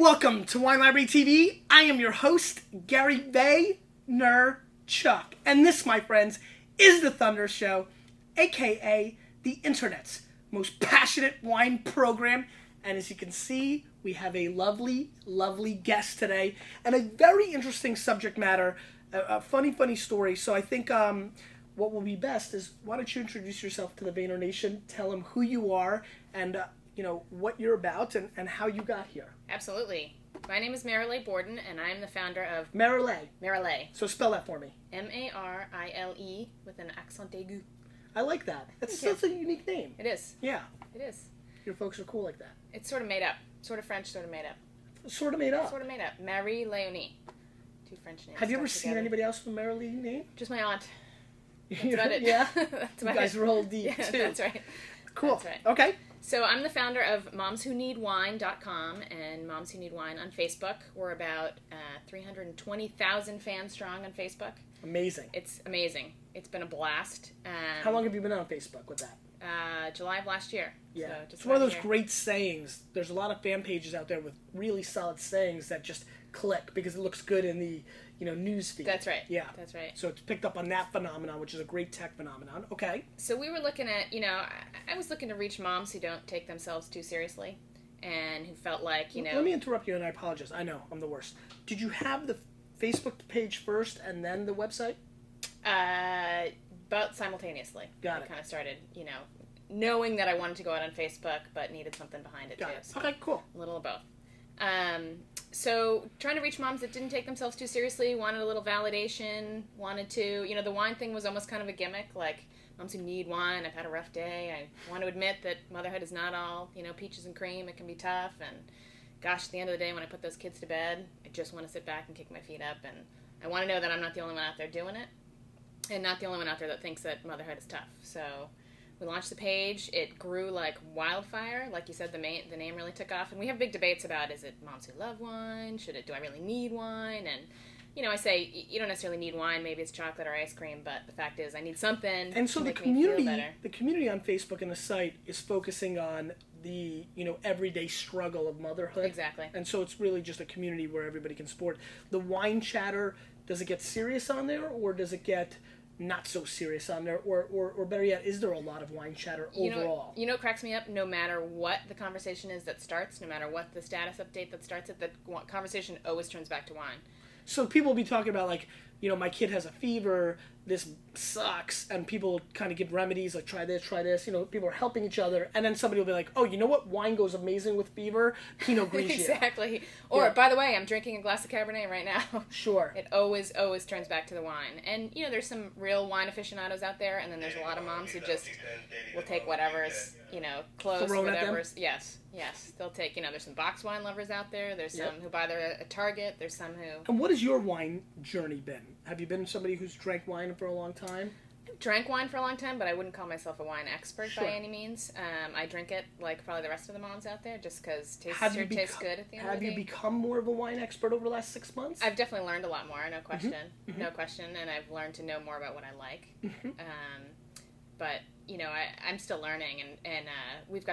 Welcome to Wine Library TV. I am your host, Gary Vaynerchuk. And this, my friends, is the Thunder Show, aka the internet's most passionate wine program. And as you can see, we have a lovely, lovely guest today and a very interesting subject matter, a funny story. So I think what will be best is, why don't you introduce yourself to the Vayner Nation, tell them who you are and what you're about and how you got here. Absolutely. My name is Marile Borden, and I'm the founder of... Marile. Marile. So spell that for me. M-A-R-I-L-E with an accent aigu. I like that. That's a unique name. It is. Yeah. It is. Your folks are cool like that. It's sort of made up. Sort of French, sort of made up. Sort of made up? Sort of made up. Marie Léonie. Two French names. Have you ever seen anybody else with a Marile name? Just my aunt. That's about it. Yeah? That's about you guys it. roll deep, yeah, too. That's right. Cool. That's right. Okay. So I'm the founder of MomsWhoNeedWine.com and Moms Who Need Wine on Facebook. We're about 320,000 fans strong on Facebook. Amazing. It's amazing. It's been a blast. How long have you been on Facebook with that? July of last year. Yeah. So just it's one of those here. great sayings. There's a lot of fan pages out there with really solid sayings that just click because it looks good in the news feed. That's right. Yeah. That's right. So it's picked up on that phenomenon, which is a great tech phenomenon. Okay. So we were looking at, I was looking to reach moms who don't take themselves too seriously and who felt like, Let me interrupt you, and I apologize. I know, I'm the worst. Did you have the Facebook page first and then the website? About simultaneously. Got it. I kind of started, knowing that I wanted to go out on Facebook, but needed something behind it, Got too. it. So Okay, cool. a little of both. So trying to reach moms that didn't take themselves too seriously, wanted a little validation, wanted to, the wine thing was almost kind of a gimmick, like, moms who need wine, I've had a rough day, I want to admit that motherhood is not all, peaches and cream, it can be tough, and gosh, at the end of the day, when I put those kids to bed, I just want to sit back and kick my feet up, and I want to know that I'm not the only one out there doing it, and not the only one out there that thinks that motherhood is tough. So we launched the page. It grew like wildfire. Like you said, the name really took off. And we have big debates about, is it moms who love wine? Do I really need wine? And, I say, you don't necessarily need wine. Maybe it's chocolate or ice cream. But the fact is, I need something and so to the make me feel better. The community on Facebook and the site is focusing on the, everyday struggle of motherhood. Exactly. And so it's really just a community where everybody can support. The wine chatter, does it get serious on there, or does it get not so serious on there, or better yet, is there a lot of wine chatter overall? It cracks me up. No matter what the conversation is that starts, no matter what the status update that starts it, the conversation always turns back to wine. So people will be talking about, like, my kid has a fever, this sucks, and people kind of give remedies, like, try this, people are helping each other, and then somebody will be like, oh, you know what wine goes amazing with fever? Pinot Grigio. Exactly. Or, by the way, I'm drinking a glass of Cabernet right now. Sure. It always turns back to the wine. And, there's some real wine aficionados out there, and then there's a lot of moms who just will take whatever's, close, whatever's. Yes. They'll take, there's some box wine lovers out there. There's some who buy their at Target. There's some who... And what has your wine journey been? Have you been somebody who's drank wine for a long time? Drank wine for a long time, but I wouldn't call myself a wine expert Sure. by any means. I drink it like probably the rest of the moms out there, just because tastes good at the end of the day. Have you become more of a wine expert over the last 6 months? I've definitely learned a lot more, no question. Mm-hmm. No question, and I've learned to know more about what I like. Mm-hmm. But, I'm still learning, and we've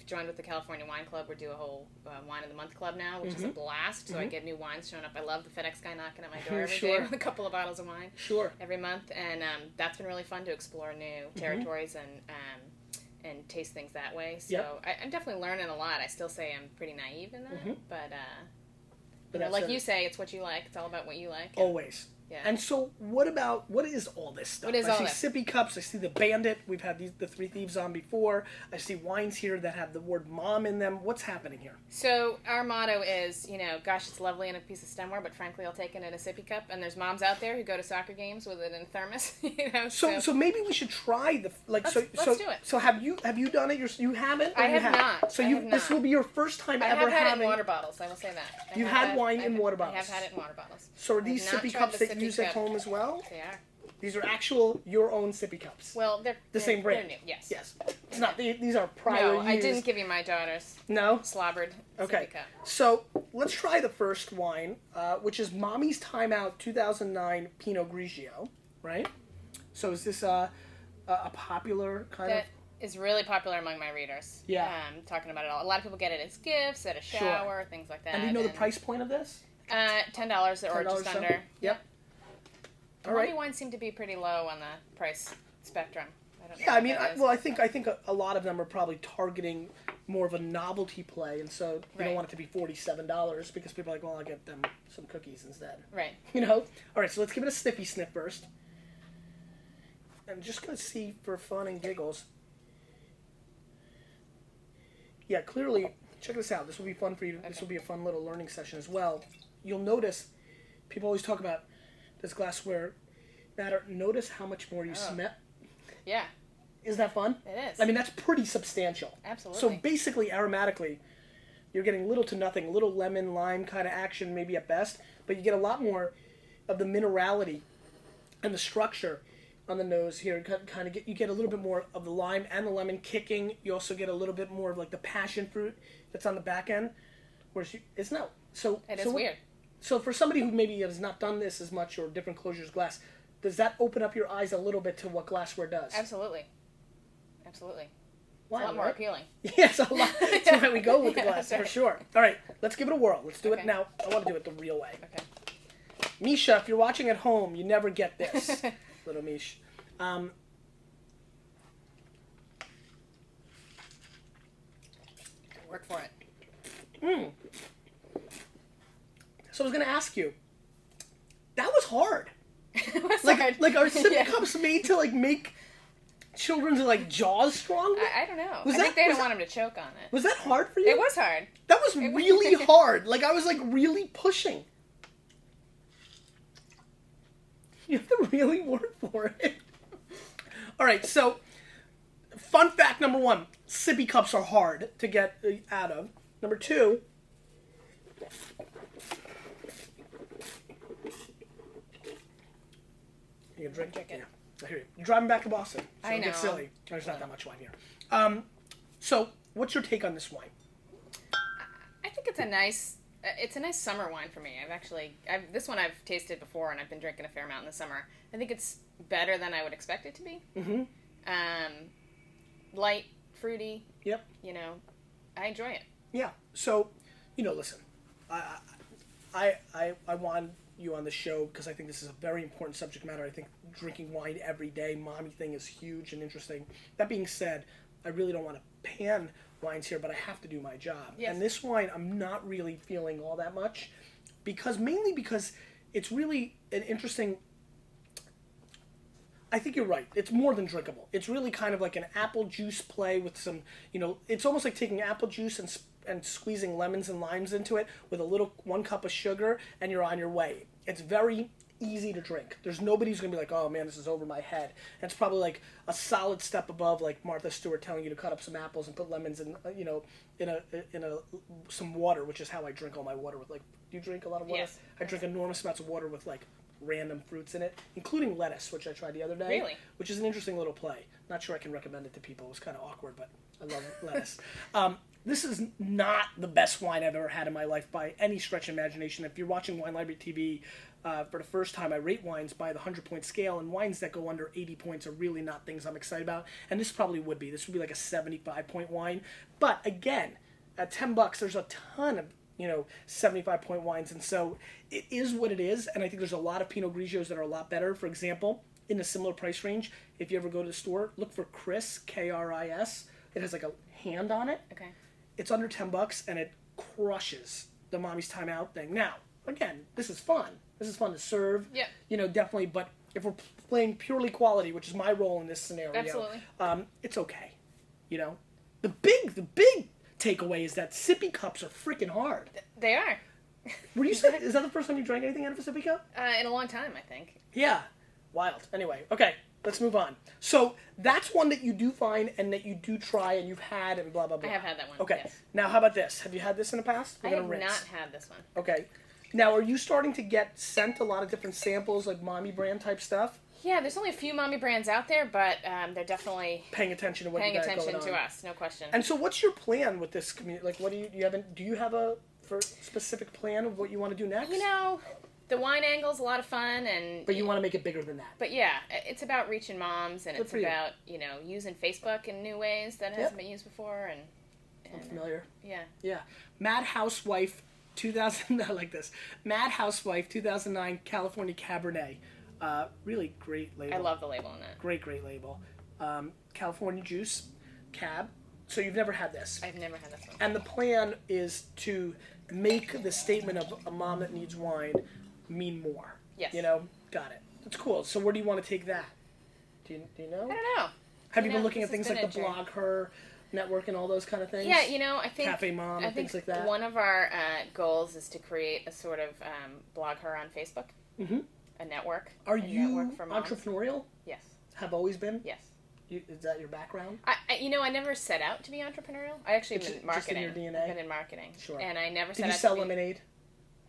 joined with the California Wine Club. We do a whole Wine of the Month Club now, which is a blast, so I get new wines showing up. I love the FedEx guy knocking at my door every day with a couple of bottles of wine every month, and that's been really fun to explore new territories and taste things that way. So I'm definitely learning a lot. I still say I'm pretty naive in that, but like you say, it's what you like. It's all about what you like. Always. Yeah. And so what is all this stuff? I see sippy cups, I see the Bandit, we've had the Three Thieves on before, I see wines here that have the word mom in them. What's happening here? So our motto is, gosh, it's lovely in a piece of stemware, but frankly I'll take it in a sippy cup, and there's moms out there who go to soccer games with it in a thermos, So maybe we should try let's do it. So have you done it? You haven't? I have not. So this will be your first time ever having... I have had it in water bottles, I will say that. You've had wine in water bottles? I have had it in water bottles. So are these sippy cups that you use at home as well? They are. These are actual, your own sippy cups. Well, they're the same brand. They're new. Yes. Yes. It's not. These are prior used. I didn't give you my daughter's. No. Slobbered. Okay. Sippy cup. So let's try the first wine, which is Mommy's Timeout 2009 Pinot Grigio, right? So is this a popular kind of? is really popular among my readers. Yeah. Talking about it all. A lot of people get it as gifts, at a shower, things like that. And do you know the price point of this? $10 or just under. Yep. All right. Wines seem to be pretty low on the price spectrum. I don't know. Yeah, I mean, I think a lot of them are probably targeting more of a novelty play, and so you don't want it to be $47 because people are like, well, I'll get them some cookies instead. Right. You know? All right, so let's give it a sniffy sniff first. I'm just going to see for fun and giggles. Yeah, clearly, check this out. This will be fun for you. Okay. This will be a fun little learning session as well. You'll notice, people always talk about does glassware matter? Notice how much more you smell. Yeah. Isn't that fun? It is. I mean, that's pretty substantial. Absolutely. So basically, aromatically, you're getting little to nothing, little lemon, lime kind of action maybe at best, but you get a lot more of the minerality and the structure on the nose here. You get a little bit more of the lime and the lemon kicking. You also get a little bit more of like the passion fruit that's on the back end. Whereas it's not. So it is weird. So for somebody who maybe has not done this as much or different closures glass, does that open up your eyes a little bit to what glassware does? Absolutely. Absolutely. Wow, it's a lot more appealing. Yes, a lot. That's why we go with the glass, for sure. All right, let's give it a whirl. Let's do it now. I want to do it the real way. Okay. Misha, if you're watching at home, you never get this. Little Mish. Work for it. So I was going to ask you, that was hard. It was hard. Like are sippy cups made to like make children's like jaws stronger? I don't know. I think they don't want them to choke on it. Was that hard for you? It was hard. That was really hard. Like I was like really pushing. You have to really work for it. All right, so fun fact number 1, sippy cups are hard to get out of. Number 2, you can drink it. Yeah. Here, you're driving back to Boston. So I know. Get silly. There's not that much wine here. So what's your take on this wine? I think it's a nice summer wine for me. This one I've tasted before, and I've been drinking a fair amount in the summer. I think it's better than I would expect it to be. Mm-hmm. Light, fruity. Yep. You know, I enjoy it. Yeah. So, listen, I want you on the show because I think this is a very important subject matter. I think drinking wine every day, mommy thing, is huge and interesting. That being said, I really don't want to pan wines here, but I have to do my job. Yes. And this wine, I'm not really feeling all that much mainly because it's really an interesting. I think you're right. It's more than drinkable. It's really kind of like an apple juice play with some, it's almost like taking apple juice and squeezing lemons and limes into it with a little 1 cup of sugar, and you're on your way. It's very easy to drink. There's nobody who's going to be like, oh man, this is over my head. And it's probably like a solid step above like Martha Stewart telling you to cut up some apples and put lemons in, in some water, which is how I drink all my water with do you drink a lot of water? Yes. I drink enormous amounts of water with random fruits in it, including lettuce, which I tried the other day. Really? Which is an interesting little play. Not sure I can recommend it to people. It was kind of awkward, but I love lettuce. This is not the best wine I've ever had in my life by any stretch of imagination. If you're watching Wine Library TV for the first time, I rate wines by the 100-point scale, and wines that go under 80 points are really not things I'm excited about. And this probably would be. This would be like a 75-point wine. But again, at $10, there's a ton of 75-point wines, and so it is what it is. And I think there's a lot of Pinot Grigios that are a lot better. For example, in a similar price range, if you ever go to the store, look for Chris, K-R-I-S. It has like a hand on it. Okay. It's under $10, and it crushes the Mommy's Time Out thing. Now, again, this is fun. This is fun to serve. Yeah. Definitely. But if we're playing purely quality, which is my role in this scenario, absolutely, it's okay. The big takeaway is that sippy cups are freaking hard. They are. Were you saying, is that the first time you drank anything out of a sippy cup? In a long time, I think. Yeah. Wild. Anyway, okay, let's move on. So that's one that you do find and that you do try and you've had and blah, blah, blah. I have had that one. Okay. Yes. Now, how about this? Have you had this in the past? I have not had this one. Okay. Now, are you starting to get sent a lot of different samples, like mommy brand type stuff? Yeah, there's only a few mommy brands out there, but they're definitely paying attention to what you got going on. Paying attention to us, no question. And so, what's your plan with this community? Like, what do you have a specific plan of what you want to do next? the wine angle's a lot of fun, But you want to make it bigger than that. But yeah, it's about reaching moms, and it's about, using Facebook in new ways that hasn't been used before, and I'm familiar. Yeah. Yeah. Mad Housewife 2000, I like this. Mad Housewife 2009 California Cabernet. Really great label. I love the label on that. Great label. California Juice, Cab. So you've never had this. I've never had this one. And the plan is to make the statement of a mom that needs wine mean more. Yes. Got it. That's cool. So where do you want to take that? Do you know? I don't know. Have you been looking at things like the Blog Her Network and all those kind of things? Yeah, I think Cafe Mom and things like that. One of our goals is to create a sort of Blog Her on Facebook. Mm-hmm. A network. Are you entrepreneurial? Yes. Have always been? Yes. Is that your background? I never set out to be entrepreneurial. I actually been in marketing. Just in your DNA? I've been in marketing. Sure. And I never set out Did you to sell lemonade?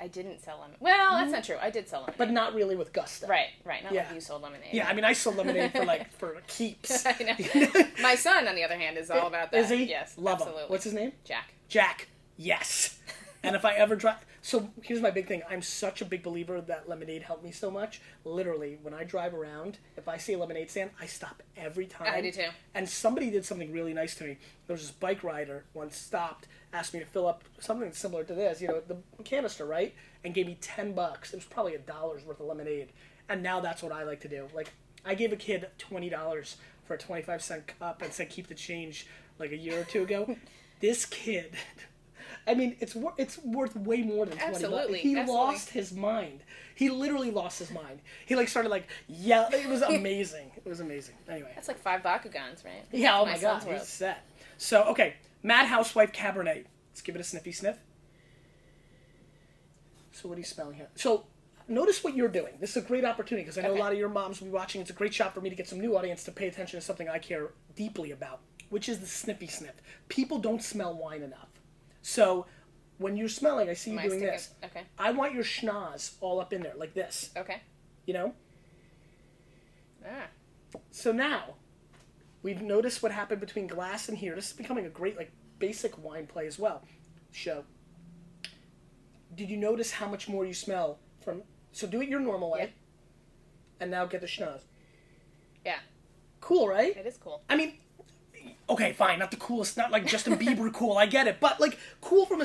I didn't sell lemonade. Well, that's not true. I did sell lemonade. But not really with gusto. Right. Not like you sold lemonade. Yeah, I mean, I sold lemonade for keeps. I know. My son, on the other hand, is all about that. Is he? Yes, Love absolutely. him. What's his name? Jack. Jack. Yes. And if I ever drive... So here's my big thing. I'm such a big believer that lemonade helped me so much. Literally, when I drive around, if I see a lemonade stand, I stop every time. I do too. And somebody did something really nice to me. There was this bike rider once stopped, asked me to fill up something similar to this, the canister, right? And gave me $10. It was probably $1 worth of lemonade. And now that's what I like to do. Like, I gave a kid $20 for a 25-cent cup and said keep the change like a year or two ago. This kid... I mean, it's worth way more than $20. Absolutely. He lost his mind. He literally lost his mind. He started yelling. It was amazing. It was amazing. Anyway. That's like 5 Bakugans, right? Yeah, oh my God. He's set. So, okay. Mad Housewife Cabernet. Let's give it a sniffy sniff. So what are you smelling here? So notice what you're doing. This is a great opportunity because I know a lot of your moms will be watching. It's a great shot for me to get some new audience to pay attention to something I care deeply about, which is the sniffy sniff. People don't smell wine enough. So, when you're smelling, I see you doing this. Okay. I want your schnoz all up in there, like this. Okay. So now, we've noticed what happened between glass and here. This is becoming a great, basic wine play as well. Show. Did you notice how much more you smell from... So do it your normal way. Yeah. And now get the schnoz. Yeah. Cool, right? It is cool. I mean... Okay, fine, not the coolest, not like Justin Bieber cool, I get it, but cool from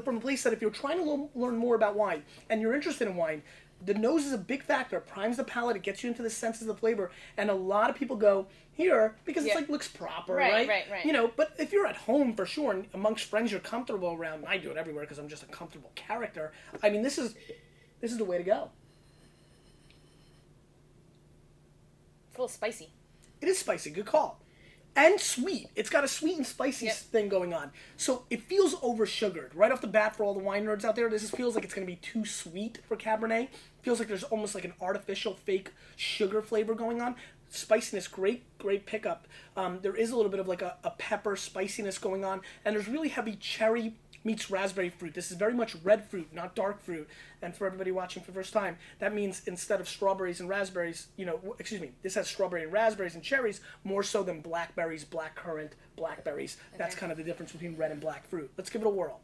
from a place that if you're trying to learn more about wine and you're interested in wine, the nose is a big factor. It primes the palate, it gets you into the senses of the flavor, and a lot of people go here because it's looks proper, right? Right. But if you're at home for sure and amongst friends you're comfortable around, and I do it everywhere because I'm just a comfortable character. I mean, this is the way to go. It's a little spicy. It is spicy, good call. And sweet. It's got a sweet and spicy thing going on. So it feels over-sugared. Right off the bat, for all the wine nerds out there, this feels like it's going to be too sweet for Cabernet. It feels like there's almost like an artificial fake sugar flavor going on. Spiciness, great pickup. There is a little bit of a pepper spiciness going on. And there's really heavy cherry meets raspberry fruit. This is very much red fruit, not dark fruit. And for everybody watching for the first time, that means instead of strawberries and raspberries, this has strawberry and raspberries and cherries more so than blackberries, blackcurrant, blackberries. Okay. That's kind of the difference between red and black fruit. Let's give it a whirl.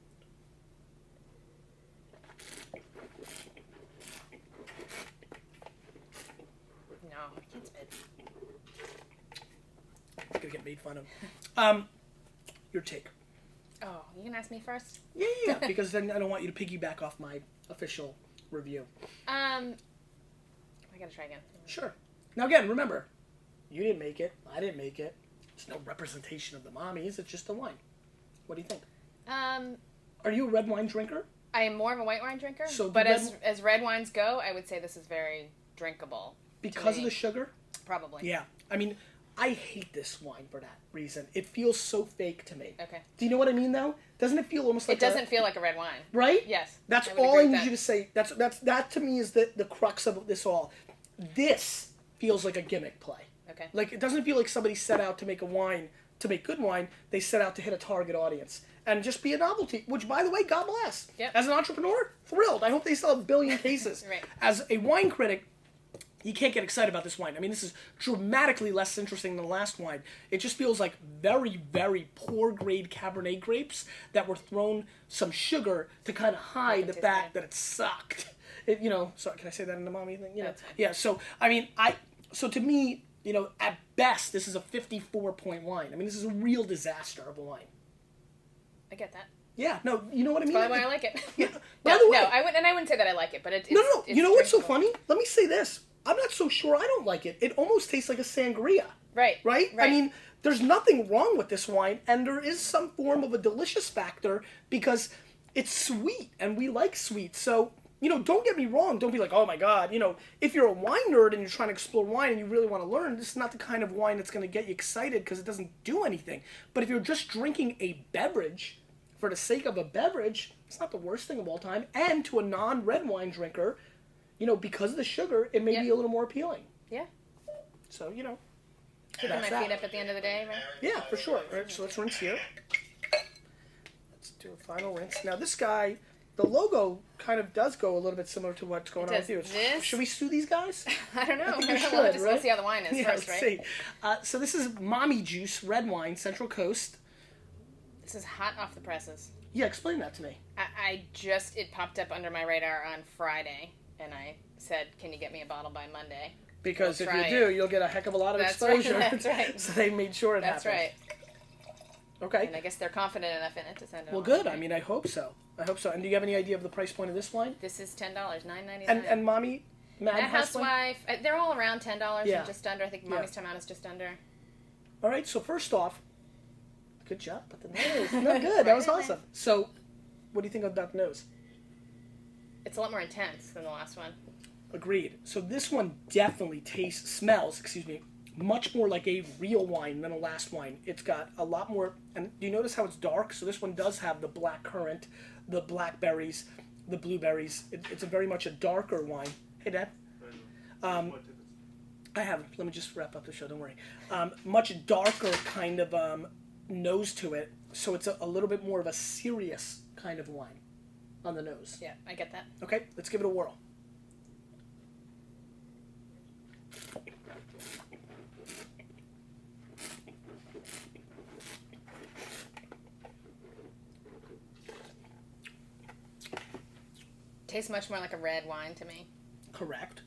No, I can't spit. I'm gonna get made fun of. Your take. Oh, you can ask me first? Yeah, because then I don't want you to piggyback off my official review. I gotta try again. Sure. Now again, remember, you didn't make it, I didn't make it. It's no representation of the mommies, it's just the wine. What do you think? Are you a red wine drinker? I am more of a white wine drinker, so but as red wines go, I would say this is very drinkable. Because of the sugar? Probably. Yeah. I mean, I hate this wine for that reason. It feels so fake to me. Okay. Do you know what I mean, though? Doesn't it feel almost like it doesn't feel like a red wine. Right? Yes. That's all I need you to say. That to me is the crux of this all. This feels like a gimmick play. Okay. It doesn't feel like somebody set out to make a wine, to make good wine. They set out to hit a target audience and just be a novelty, which, by the way, God bless. Yep. As an entrepreneur, thrilled. I hope they sell 1 billion cases. Right. As a wine critic, you can't get excited about this wine. I mean, this is dramatically less interesting than the last wine. It just feels like very, very poor grade Cabernet grapes that were thrown some sugar to kind of hide the fact that it sucked. Sorry, can I say that in the mommy thing? That's fine. Yeah. So so to me, at best, this is a 54-point wine. I mean, this is a real disaster of a wine. I get that. Yeah. No, you know what I mean? That's probably why I like it. Yeah. No, By the way, no, I wouldn't say that I like it, but it's no. It's You know what's so drinkable. funny? Let me say this. I'm not so sure I don't like it. It almost tastes like a sangria. Right. Right? I mean, there's nothing wrong with this wine, and there is some form of a delicious factor because it's sweet, and we like sweet. So, don't get me wrong. Don't be like, oh my God. If you're a wine nerd and you're trying to explore wine and you really want to learn, this is not the kind of wine that's going to get you excited because it doesn't do anything. But if you're just drinking a beverage for the sake of a beverage, it's not the worst thing of all time. And to a non-red wine drinker, because of the sugar, it may be a little more appealing. Yeah. So, Keeping my feet up at the end of the day, right? Yeah, for sure. All right, so let's rinse here. Let's do a final rinse. Now, this guy, the logo kind of does go a little bit similar to what's going on with you. Should we sue these guys? I don't know. I think we should, Let's right? see how the wine is first, let's right? see. So this is Mommy Juice red wine, Central Coast. This is hot off the presses. Yeah, explain that to me. It popped up under my radar on Friday, and I said, can you get me a bottle by Monday? Because We'll if try you do, it. you'll get a heck of a lot of That's exposure. right, that's right. So they made sure it That's happened. right. Okay. And I guess they're confident enough in it to send it Well, on. good. I mean, I hope so. And do you have any idea of the price point of this wine? This is $10, $9.99. And Mommy Mad Housewife, they're all around $10 Yeah. and just under. I think Mommy's Time Out is just under. All right, so first off, good job. But the nose, not good. That was Right. awesome. So, what do you think about the nose? It's a lot more intense than the last one. Agreed. So this one definitely smells, much more like a real wine than a last wine. It's got a lot more, and do you notice how it's dark? So this one does have the black currant, the blackberries, the blueberries. It's a very much a darker wine. Hey, Dad. I have. Let me just wrap up the show. Don't worry. Much darker kind of nose to it. So it's a little bit more of a serious kind of wine on the nose. Yeah, I get that. Okay, let's give it a whirl. Tastes much more like a red wine to me. Correct.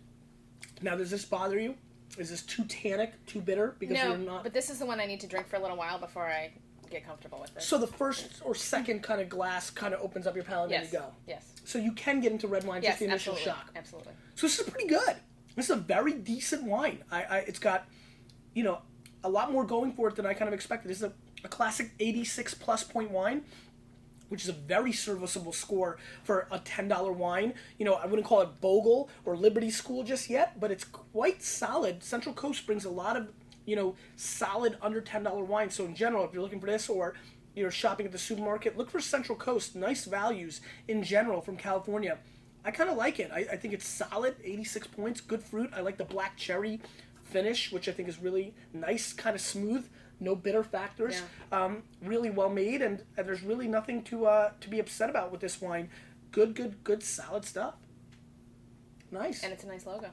Now, does this bother you? Is this too tannic, too bitter? Because No, you're not. but this is the one I need to drink for a little while before I get comfortable with it. So the first or second kind of glass kind of opens up your palate and Yes. you go. Yes. So you can get into red wine, just Yes, the initial absolutely. shock. Absolutely. So this is pretty good. This is a very decent wine. It's got, a lot more going for it than I kind of expected. This is a classic 86 plus point wine, which is a very serviceable score for a $10 wine. I wouldn't call it Bogle or Liberty School just yet, but it's quite solid. Central Coast brings a lot of, solid under $10 wine. So in general, if you're looking for this or you're shopping at the supermarket, look for Central Coast. Nice values in general from California. I kind of like it. I think it's solid, 86 points, good fruit. I like the black cherry finish, which I think is really nice, kind of smooth. No bitter factors. Yeah. Really well made, and there's really nothing to be upset about with this wine. Good, solid stuff. Nice. And it's a nice logo.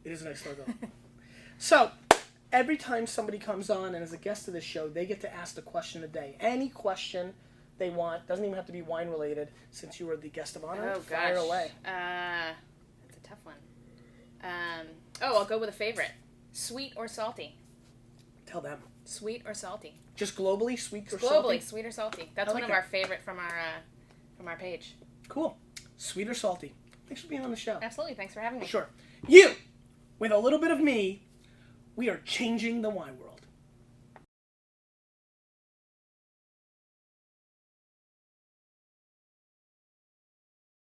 It is a nice logo. So, every time somebody comes on and is a guest of this show, they get to ask the question of the day. Any question they want. Doesn't even have to be wine related, since you were the guest of honor. Oh, Fire gosh. away. That's a tough one. I'll go with a favorite. Sweet or salty? Tell them. Sweet or salty? Just globally, sweet or Globally, salty? sweet or salty. That's I like one of that. our favorite from our page. Cool. Sweet or salty? Thanks for being on the show. Absolutely. Thanks for having me. Sure. You, with a little bit of me, we are changing the wine world.